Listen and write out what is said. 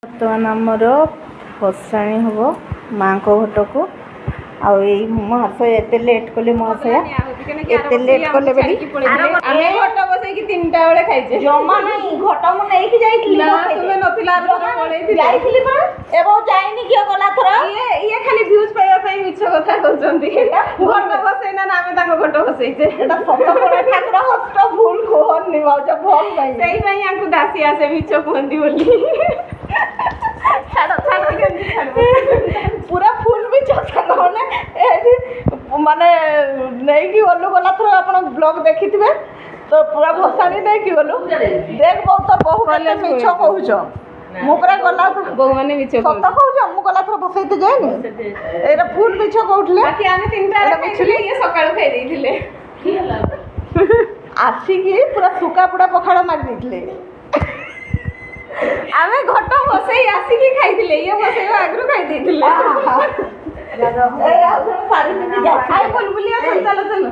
बर्तमान आमर भसाणी हम माँ को घट को महाशय एत लेट कले महाशय एत लेट कले जमा नहीं घट मुझे किए गला थर ये खाली व्यूज पाइबा मिछ कथा कहउछंती घट बसैना ना आमे ताको घट बसैछे एटा सत बड़ा ठाकुर हस्त भूल कोहनी भाउज भल नहीं सेही पई आंकु दासी आसे मिछ कहंती बोली पूरा फुल भी चक्का नहले माने नहीं कि गलु गला थर आपण ब्लॉग देखि थिबे तो पूरा भसानी नहीं कि गलु देख बहुत बहु कले मिछ कहउछ मु पूरा गला बहु माने मिछ सत कहउछ मु गला थर बसैते जायनी एटा फुल मिछ कहउठले बाकी आमे तीनटा खाइले ये सकाळु खाइ देइथिले आसी कि पूरा सुका पुडा पखाड़ मार देइथिले आमे घट बसई आसिकी खाइथिले ये बसई आगरु खाइ देइथिले ए आउन सारी पिटी जा आइ बुलबुलिया चल चल चल